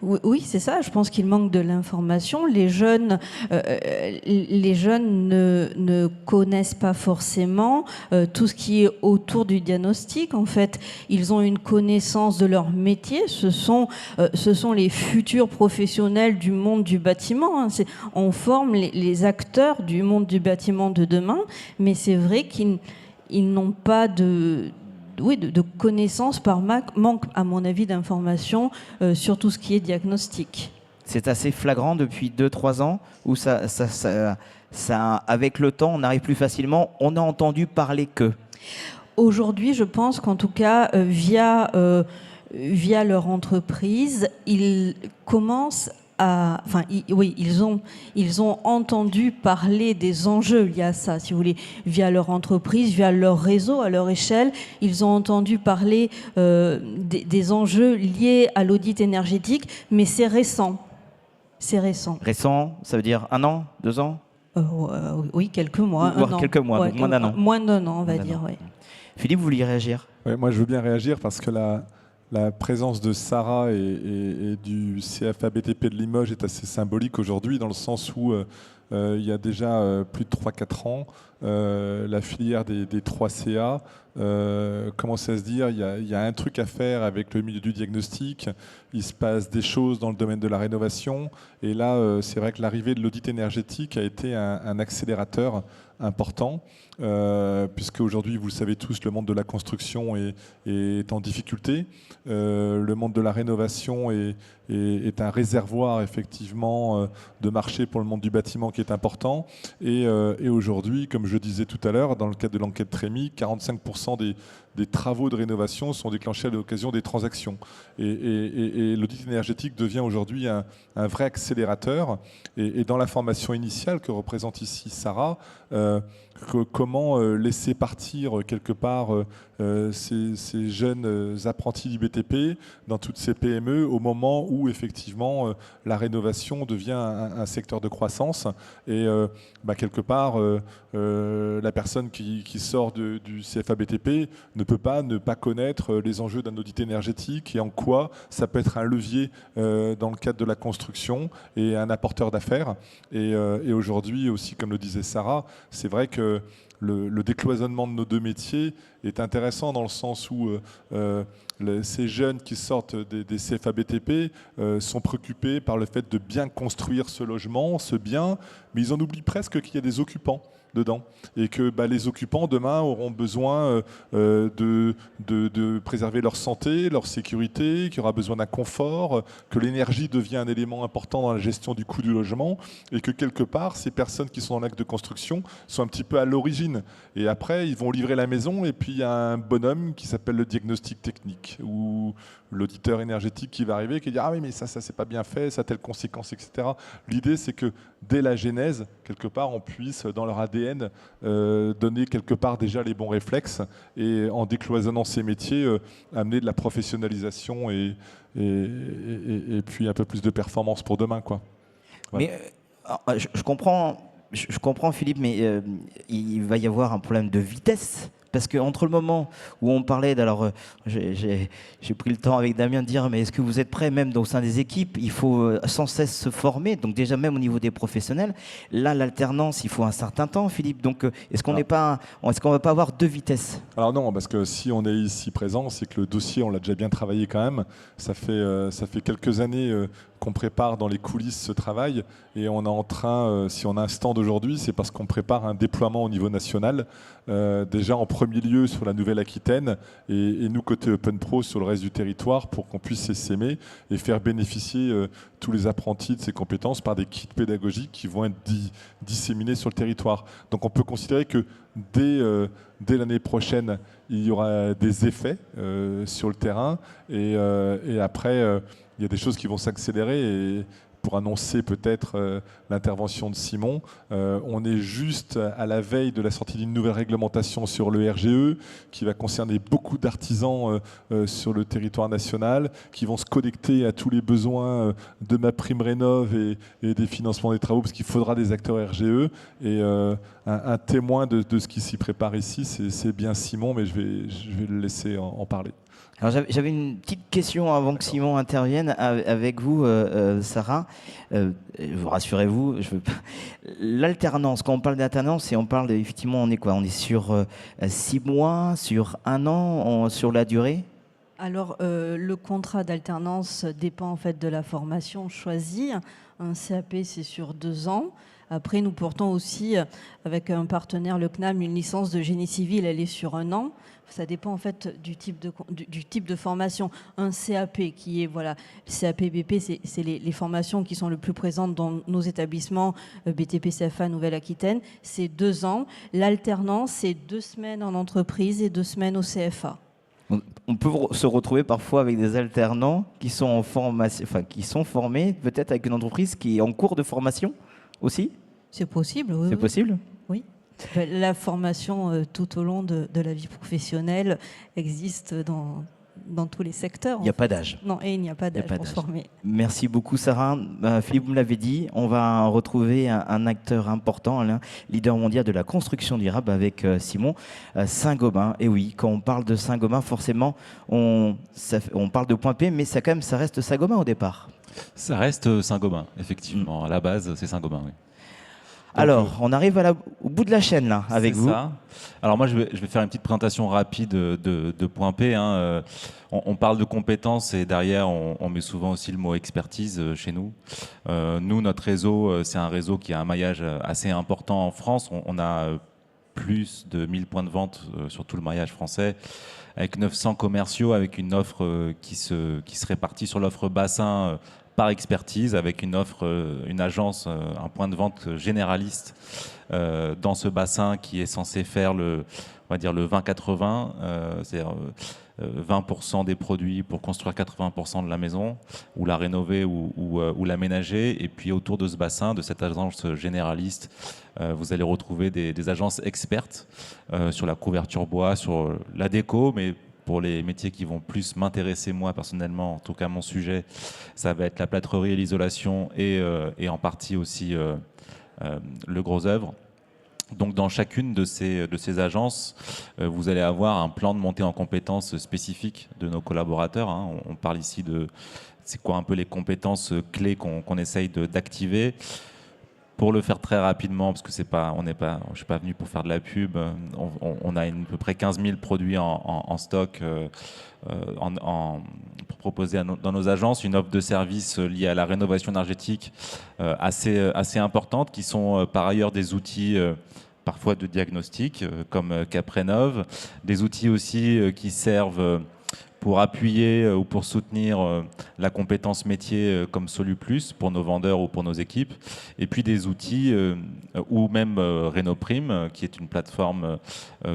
Oui, c'est ça. Je pense qu'il manque de l'information. Les jeunes ne connaissent pas forcément tout ce qui est autour du diagnostic. En fait, ils ont une connaissance de leur métier. Ce sont les futurs professionnels du monde du bâtiment. Hein. On forme les acteurs du monde du bâtiment de demain, mais c'est vrai qu'ils n'ont pas de connaissances par manque, à mon avis, d'informations sur tout ce qui est diagnostic. C'est assez flagrant depuis 2-3 ans où ça, avec le temps, on arrive plus facilement. On a entendu parler que. Aujourd'hui, je pense qu'en tout cas, via leur entreprise, ils commencent ils ont entendu parler des enjeux liés à ça, si vous voulez, via leur entreprise, via leur réseau, à leur échelle. Ils ont entendu parler des enjeux liés à l'audit énergétique, mais c'est récent. C'est récent. Récent, ça veut dire 1 an, 2 ans ? Oui, quelques mois. Voire un an. quelques mois, donc moins d'un an. Moins d'un an, on va Moins d'un dire, an. oui. Philippe, vous vouliez réagir? Ouais, moi, je veux bien réagir parce que la présence de Sarah et du CFA BTP de Limoges est assez symbolique aujourd'hui, dans le sens où il y a déjà plus de 3-4 ans, la filière des 3 CA commence à se dire il y a un truc à faire avec le milieu du diagnostic, il se passe des choses dans le domaine de la rénovation, et là, c'est vrai que l'arrivée de l'audit énergétique a été un accélérateur important, puisque aujourd'hui, vous le savez tous, le monde de la construction est en difficulté. Le monde de la rénovation est un réservoir effectivement de marché pour le monde du bâtiment qui est important. Et aujourd'hui, comme je disais tout à l'heure, dans le cadre de l'enquête Trémy, 45% des travaux de rénovation sont déclenchés à l'occasion des transactions. Et l'audit énergétique devient aujourd'hui un vrai accélérateur. Et dans la formation initiale que représente ici Sarah, comment laisser partir quelque part ces jeunes apprentis du BTP dans toutes ces PME au moment où effectivement la rénovation devient un secteur de croissance, et quelque part la personne qui sort du CFA BTP ne peut pas ne pas connaître les enjeux d'un audit énergétique et en quoi ça peut être un levier dans le cadre de la construction et un apporteur d'affaires. Et aujourd'hui aussi, comme le disait Sarah, c'est vrai que le décloisonnement de nos deux métiers est intéressant dans le sens où ces jeunes qui sortent des CFA BTP sont préoccupés par le fait de bien construire ce logement, ce bien, mais ils en oublient presque qu'il y a des occupants dedans, et que les occupants demain auront besoin de préserver leur santé, leur sécurité, qu'il y aura besoin d'un confort, que l'énergie devient un élément important dans la gestion du coût du logement, et que quelque part ces personnes qui sont dans l'acte de construction sont un petit peu à l'origine, et après ils vont livrer la maison et puis il y a un bonhomme qui s'appelle le diagnostic technique ou l'auditeur énergétique qui va arriver et qui dit ah oui mais ça c'est pas bien fait, ça a telle conséquence, etc. L'idée c'est que dès la genèse quelque part on puisse dans leur ADN donner quelque part déjà les bons réflexes, et en décloisonnant ces métiers amener de la professionnalisation et puis un peu plus de performance pour demain, quoi. Voilà. Mais je comprends Philippe, mais il va y avoir un problème de vitesse. Parce qu'entre le moment où on parlait, alors j'ai pris le temps avec Damien de dire mais est-ce que vous êtes prêts, même au sein des équipes, il faut sans cesse se former, donc déjà même au niveau des professionnels, là l'alternance il faut un certain temps, Philippe, donc est-ce qu'on va pas avoir deux vitesses? Alors non, parce que si on est ici présent, c'est que le dossier on l'a déjà bien travaillé quand même, ça fait quelques années qu'on prépare dans les coulisses ce travail, et on est en train, si on a un stand aujourd'hui, c'est parce qu'on prépare un déploiement au niveau national, déjà en premier lieu sur la Nouvelle-Aquitaine, et nous côté Open Pro sur le reste du territoire, pour qu'on puisse s'essaimer et faire bénéficier tous les apprentis de ces compétences par des kits pédagogiques qui vont être disséminés sur le territoire. Donc on peut considérer que dès l'année prochaine, il y aura des effets sur le terrain, et après il y a des choses qui vont s'accélérer, et pour annoncer peut-être l'intervention de Simon, on est juste à la veille de la sortie d'une nouvelle réglementation sur le RGE qui va concerner beaucoup d'artisans sur le territoire national, qui vont se connecter à tous les besoins de MaPrimeRénov et des financements des travaux, parce qu'il faudra des acteurs RGE, et un témoin de ce qui s'y prépare ici, c'est bien Simon, mais je vais le laisser en parler. Alors j'avais une petite question avant que Simon intervienne avec vous, Sarah. Rassurez-vous, l'alternance, quand on parle d'alternance, et on parle effectivement, on est quoi? On est sur 6 mois, sur 1 an, sur la durée? Alors, le contrat d'alternance dépend en fait de la formation choisie. Un CAP, c'est sur 2 ans. Après, nous portons aussi, avec un partenaire, le CNAM, une licence de génie civil, elle est sur 1 an. Ça dépend en fait du type de formation. Un CAP qui est, voilà, CAP BP, c'est les formations qui sont le plus présentes dans nos établissements, BTP CFA Nouvelle-Aquitaine, c'est 2 ans. L'alternance, c'est 2 semaines en entreprise et 2 semaines au CFA. On peut se retrouver parfois avec des alternants qui sont en formation, enfin qui sont formés peut-être avec une entreprise qui est en cours de formation aussi. C'est possible, oui. C'est possible ? Oui. La formation tout au long de la vie professionnelle existe dans tous les secteurs. Il n'y a pas d'âge. Non, et il n'y a pas d'âge pour se former. Merci beaucoup Sarah. Philippe, vous me l'avez dit, on va retrouver un acteur important, un leader mondial de la construction durable avec Simon, Saint-Gobain. Et oui, quand on parle de Saint-Gobain, forcément, on parle de Point P, mais ça reste Saint-Gobain au départ. Ça reste Saint-Gobain, effectivement. À la base, c'est Saint-Gobain, oui. Donc, alors, on arrive au bout de la chaîne là, avec vous. Ça. Alors moi, je vais faire une petite présentation rapide de Point P. Hein. On parle de compétences et derrière, on met souvent aussi le mot expertise chez nous. Nous, notre réseau, c'est un réseau qui a un maillage assez important en France. On a plus de 1000 points de vente sur tout le maillage français, avec 900 commerciaux, avec une offre qui se répartit sur l'offre bassin par expertise, avec une offre, une agence, un point de vente généraliste dans ce bassin qui est censé faire on va dire le 20-80, c'est-à-dire 20% des produits pour construire 80% de la maison, ou la rénover ou l'aménager. Et puis autour de ce bassin, de cette agence généraliste, vous allez retrouver des agences expertes sur la couverture bois, sur la déco, mais pour les métiers qui vont plus m'intéresser moi personnellement, en tout cas mon sujet, ça va être la plâtrerie et l'isolation et en partie aussi le gros œuvre. Donc dans chacune de ces agences, vous allez avoir un plan de montée en compétences spécifiques de nos collaborateurs. Hein. On parle ici de c'est quoi un peu les compétences clés qu'on essaye d'activer. Pour le faire très rapidement, parce que je ne suis pas venu pour faire de la pub, on a à peu près 15 000 produits en stock pour proposer dans nos agences une offre de services liée à la rénovation énergétique assez importante, qui sont par ailleurs des outils parfois de diagnostic, comme Caprénov, des outils aussi qui servent pour appuyer ou pour soutenir la compétence métier comme SoluPlus pour nos vendeurs ou pour nos équipes. Et puis des outils ou même Renoprime, qui est une plateforme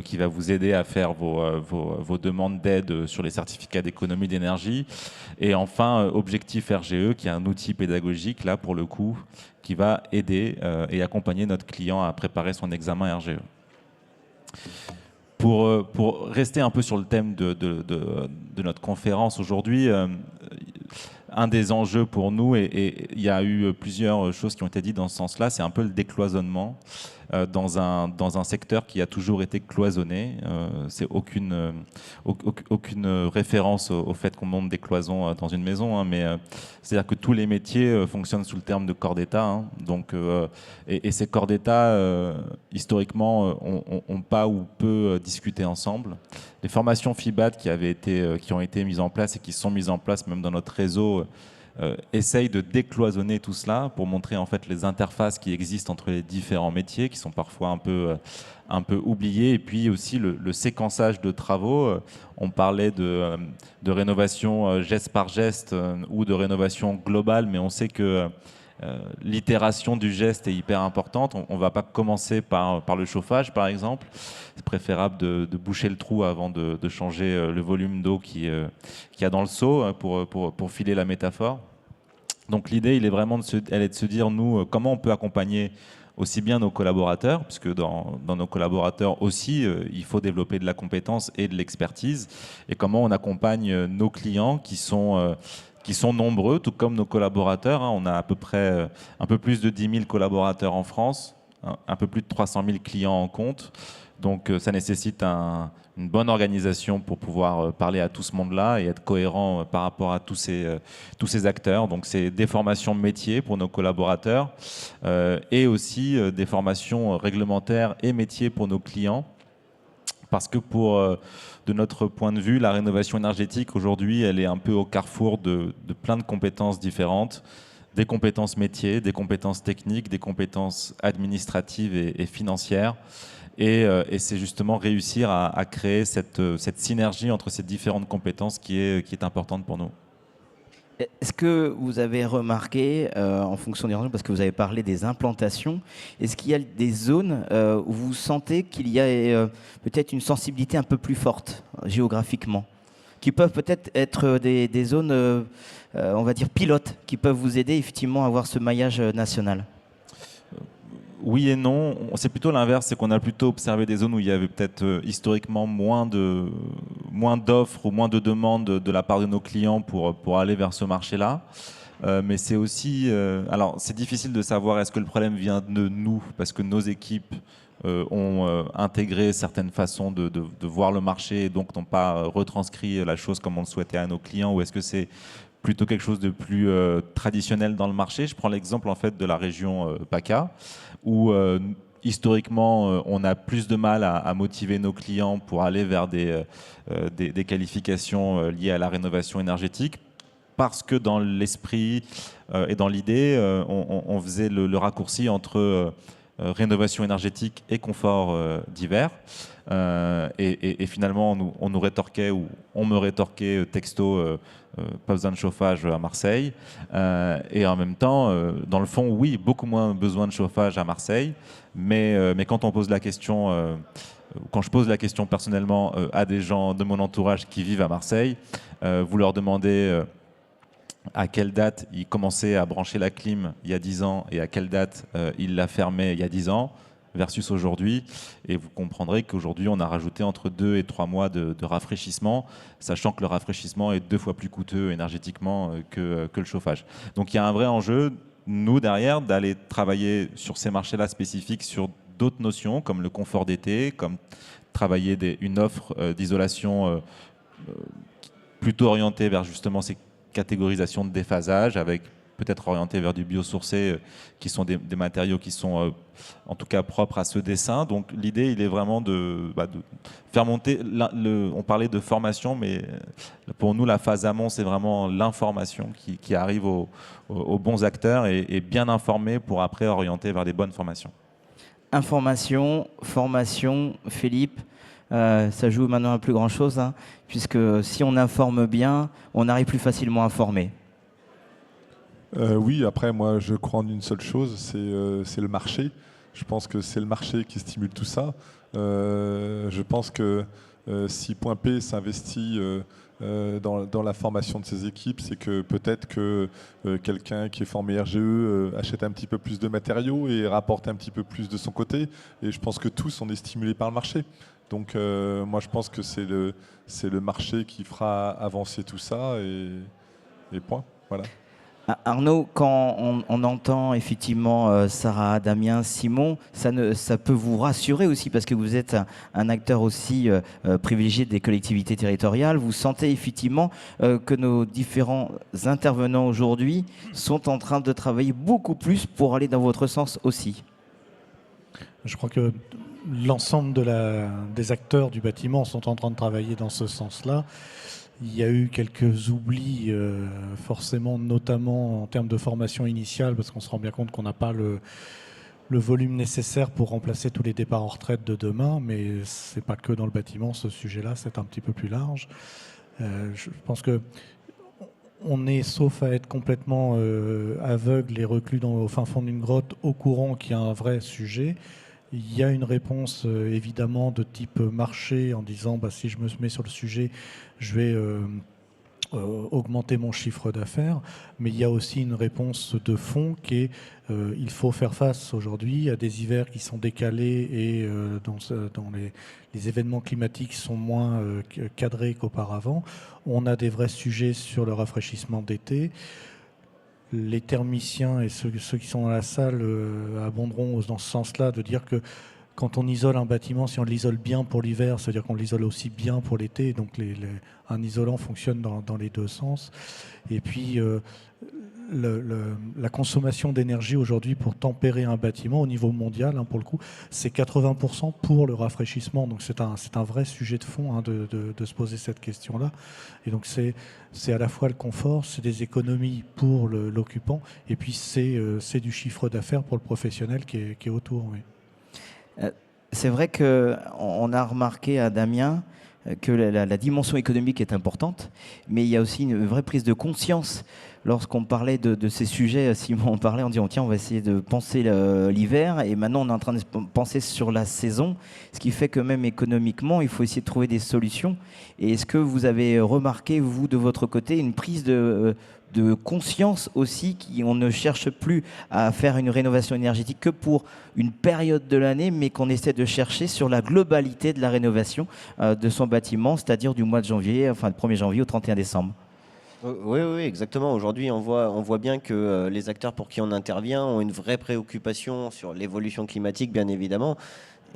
qui va vous aider à faire vos demandes d'aide sur les certificats d'économie d'énergie. Et enfin, Objectif RGE, qui est un outil pédagogique, là pour le coup, qui va aider et accompagner notre client à préparer son examen RGE. Pour rester un peu sur le thème de notre conférence aujourd'hui, un des enjeux pour nous, et il y a eu plusieurs choses qui ont été dites dans ce sens-là, c'est un peu le décloisonnement dans un secteur qui a toujours été cloisonné. C'est aucune référence au fait qu'on monte des cloisons dans une maison, hein, mais c'est-à-dire que tous les métiers fonctionnent sous le terme de corps d'État. Hein, donc, et ces corps d'État, historiquement, ont pas ou peu discuté ensemble. Les formations FIBAT qui ont été mises en place et qui sont mises en place même dans notre réseau essayent de décloisonner tout cela pour montrer en fait les interfaces qui existent entre les différents métiers, qui sont parfois un peu oubliés, et puis aussi le séquençage de travaux. On parlait de rénovation geste par geste ou de rénovation globale, mais on sait que l'itération du geste est hyper importante. On ne va pas commencer par le chauffage, par exemple. C'est préférable de boucher le trou avant de changer le volume d'eau qu'il y a dans le seau, pour filer la métaphore. Donc l'idée, elle est de se dire, nous, comment on peut accompagner aussi bien nos collaborateurs, puisque dans nos collaborateurs aussi, il faut développer de la compétence et de l'expertise, et comment on accompagne nos clients qui sont nombreux, tout comme nos collaborateurs. Hein. On a à peu près un peu plus de 10 000 collaborateurs en France, un peu plus de 300 000 clients en compte. Donc ça nécessite une bonne organisation pour pouvoir parler à tout ce monde-là et être cohérent par rapport à tous ces acteurs. Donc c'est des formations métiers pour nos collaborateurs et aussi des formations réglementaires et métiers pour nos clients. Parce que de notre point de vue, la rénovation énergétique, aujourd'hui, elle est un peu au carrefour de plein de compétences différentes. Des compétences métiers, des compétences techniques, des compétences administratives et financières. Et c'est justement réussir à créer cette synergie entre ces différentes compétences qui est importante pour nous. Est-ce que vous avez remarqué, en fonction des régions, parce que vous avez parlé des implantations, est-ce qu'il y a des zones où vous sentez qu'il y a peut-être une sensibilité un peu plus forte géographiquement, qui peuvent peut-être être des zones, on va dire, pilotes, qui peuvent vous aider effectivement à avoir ce maillage national ? oui et non. C'est plutôt l'inverse, c'est qu'on a plutôt observé des zones où il y avait peut-être historiquement moins d'offres ou moins de demandes de la part de nos clients pour aller vers ce marché-là. Mais c'est aussi... alors, c'est difficile de savoir est-ce que le problème vient de nous, parce que nos équipes ont intégré certaines façons de voir le marché et donc n'ont pas retranscrit la chose comme on le souhaitait à nos clients, ou est-ce que c'est plutôt quelque chose de plus traditionnel dans le marché. Je prends l'exemple en fait de la région PACA, où historiquement on a plus de mal à motiver nos clients pour aller vers des qualifications liées à la rénovation énergétique, parce que dans l'esprit et dans l'idée, on faisait le raccourci entre rénovation énergétique et confort d'hiver. Et finalement, on nous rétorquait, ou on me rétorquait texto, pas besoin de chauffage à Marseille. Et en même temps, dans le fond, oui, beaucoup moins besoin de chauffage à Marseille. Mais quand on pose la question, quand je pose la question personnellement à des gens de mon entourage qui vivent à Marseille, vous leur demandez à quelle date ils commençaient à brancher la clim il y a 10 ans et à quelle date ils la fermaient il y a 10 ans versus aujourd'hui. Et vous comprendrez qu'aujourd'hui, on a rajouté entre 2 et 3 mois de rafraîchissement, sachant que le rafraîchissement est 2 fois plus coûteux énergétiquement que le chauffage. Donc il y a un vrai enjeu, nous, derrière, d'aller travailler sur ces marchés-là spécifiques, sur d'autres notions, comme le confort d'été, comme travailler une offre d'isolation plutôt orientée vers justement ces catégorisation de déphasage, avec peut-être orienté vers du biosourcé, qui sont des matériaux qui sont en tout cas propres à ce dessin. Donc l'idée, il est vraiment de faire monter, on parlait de formation, mais pour nous, la phase amont, c'est vraiment l'information qui arrive aux bons acteurs et bien informés pour après orienter vers des bonnes formations. Information, formation, Philippe, ça joue maintenant à plus grand chose, hein, puisque si on informe bien, on arrive plus facilement à former. Oui, après, moi, je crois en une seule chose, c'est le marché. Je pense que c'est le marché qui stimule tout ça. Je pense que si Point P s'investit dans la formation de ses équipes, c'est que peut-être que quelqu'un qui est formé RGE achète un petit peu plus de matériaux et rapporte un petit peu plus de son côté. Et je pense que tous, on est stimulés par le marché. Donc moi, je pense que c'est le marché qui fera avancer tout ça et point. Voilà. Arnaud, quand on entend effectivement Sarah, Damien, Simon, ça peut vous rassurer aussi parce que vous êtes un acteur aussi privilégié des collectivités territoriales. Vous sentez effectivement que nos différents intervenants aujourd'hui sont en train de travailler beaucoup plus pour aller dans votre sens aussi. Je crois que l'ensemble des acteurs du bâtiment sont en train de travailler dans ce sens-là. Il y a eu quelques oublis, forcément, notamment en termes de formation initiale, parce qu'on se rend bien compte qu'on n'a pas le volume nécessaire pour remplacer tous les départs en retraite de demain, mais ce n'est pas que dans le bâtiment, ce sujet-là, c'est un petit peu plus large. Je pense que on est, sauf à être complètement aveugle et reclus au fin fond d'une grotte, au courant qu'il y a un vrai sujet. Il y a une réponse évidemment de type marché en disant si je me mets sur le sujet, je vais augmenter mon chiffre d'affaires. Mais il y a aussi une réponse de fond qui est il faut faire face aujourd'hui à des hivers qui sont décalés et dans les événements climatiques sont moins cadrés qu'auparavant. On a des vrais sujets sur le rafraîchissement d'été. Les thermiciens et ceux qui sont dans la salle abonderont dans ce sens-là, de dire que quand on isole un bâtiment, si on l'isole bien pour l'hiver, c'est-à-dire qu'on l'isole aussi bien pour l'été. Donc un isolant fonctionne dans les deux sens. Et puis la consommation d'énergie aujourd'hui pour tempérer un bâtiment au niveau mondial, pour le coup, c'est 80% pour le rafraîchissement. Donc c'est un vrai sujet de fond de se poser cette question-là. Et donc c'est à la fois le confort, c'est des économies pour l'occupant, et puis c'est du chiffre d'affaires pour le professionnel qui est autour. Oui. C'est vrai qu'on a remarqué à Damien que la dimension économique est importante, mais il y a aussi une vraie prise de conscience. Lorsqu'on parlait de ces sujets, Simon en parlait, on dit tiens, on va essayer de penser l'hiver, et maintenant on est en train de penser sur la saison, ce qui fait que même économiquement, il faut essayer de trouver des solutions. Et est-ce que vous avez remarqué, vous, de votre côté, une prise de de conscience aussi, qu'on ne cherche plus à faire une rénovation énergétique que pour une période de l'année, mais qu'on essaie de chercher sur la globalité de la rénovation de son bâtiment, c'est-à-dire du mois de janvier, enfin du 1er janvier au 31 décembre. Oui, oui, exactement. Aujourd'hui, on voit bien que les acteurs pour qui on intervient ont une vraie préoccupation sur l'évolution climatique, bien évidemment,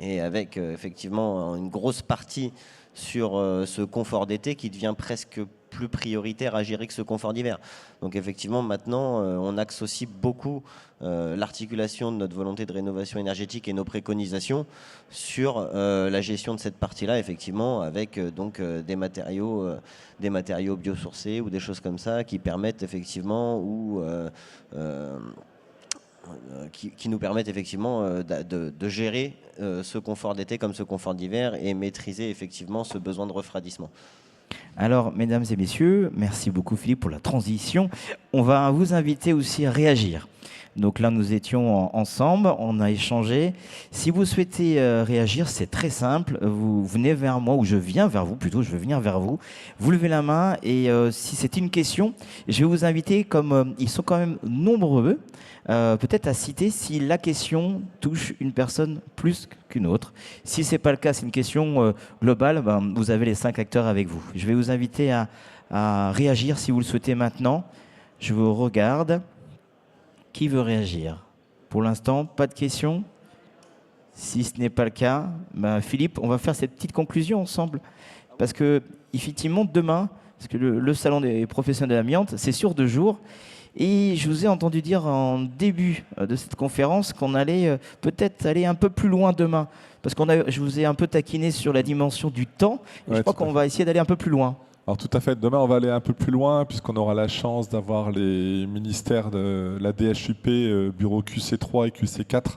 et avec effectivement une grosse partie sur ce confort d'été qui devient presque plus prioritaire à gérer que ce confort d'hiver. Donc effectivement, maintenant, on axe aussi beaucoup l'articulation de notre volonté de rénovation énergétique et nos préconisations sur la gestion de cette partie-là, effectivement, avec des matériaux biosourcés ou des choses comme ça qui permettent effectivement qui nous permettent effectivement de gérer ce confort d'été comme ce confort d'hiver et maîtriser effectivement ce besoin de refroidissement. Alors, mesdames et messieurs, merci beaucoup Philippe pour la transition. On va vous inviter aussi à réagir. Donc là, nous étions ensemble, on a échangé. Si vous souhaitez réagir, c'est très simple. Vous venez vers moi, ou je viens vers vous, plutôt, je vais venir vers vous. Vous levez la main et si c'est une question, je vais vous inviter, comme ils sont quand même nombreux, peut-être à citer si la question touche une personne plus qu'une autre. Si ce n'est pas le cas, c'est une question globale, ben, vous avez les 5 acteurs avec vous. Je vais vous inviter à réagir si vous le souhaitez maintenant. Je vous regarde. Qui veut réagir? Pour l'instant, pas de questions. Si ce n'est pas le cas, ben Philippe, on va faire cette petite conclusion ensemble. Parce que, effectivement, demain, parce que le salon des professionnels de l'amiante, c'est sur 2 jours. Et je vous ai entendu dire en début de cette conférence qu'on allait peut-être aller un peu plus loin demain. Parce que je vous ai un peu taquiné sur la dimension du temps. Et je crois qu'on va essayer d'aller un peu plus loin. Alors tout à fait, demain on va aller un peu plus loin puisqu'on aura la chance d'avoir les ministères de la DHUP, bureau QC3 et QC4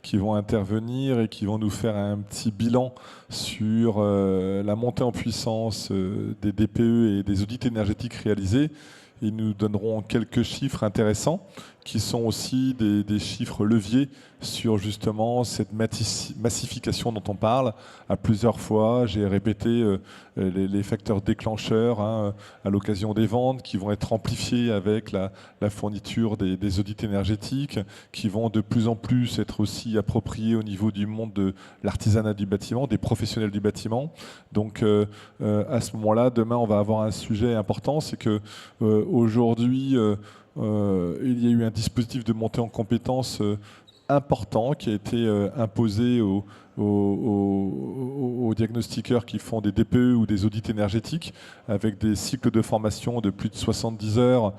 qui vont intervenir et qui vont nous faire un petit bilan sur la montée en puissance des DPE et des audits énergétiques réalisés. Ils nous donneront quelques chiffres intéressants qui sont aussi des chiffres leviers sur justement cette massification dont on parle à plusieurs fois. J'ai répété les facteurs déclencheurs à l'occasion des ventes qui vont être amplifiés avec la fourniture des audits énergétiques, qui vont de plus en plus être aussi appropriés au niveau du monde de l'artisanat du bâtiment, des professionnels du bâtiment. Donc à ce moment-là, demain, on va avoir un sujet important, c'est que aujourd'hui, il y a eu un dispositif de montée en compétences important qui a été imposé aux diagnostiqueurs qui font des DPE ou des audits énergétiques avec des cycles de formation de plus de 70 heures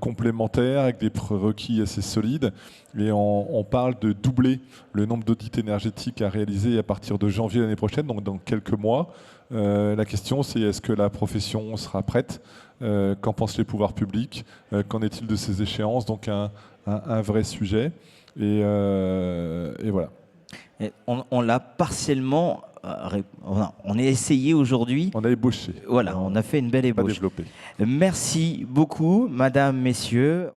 complémentaires avec des prérequis assez solides. Et on parle de doubler le nombre d'audits énergétiques à réaliser à partir de janvier l'année prochaine, donc dans quelques mois. La question, c'est est-ce que la profession sera prête? Qu'en pensent les pouvoirs publics? Qu'en est-il de ces échéances? Donc un vrai sujet. Et voilà. Et on l'a partiellement, on a essayé aujourd'hui. On a ébauché. Voilà, on a fait une belle ébauche. Pas développé. Merci beaucoup, madame, messieurs.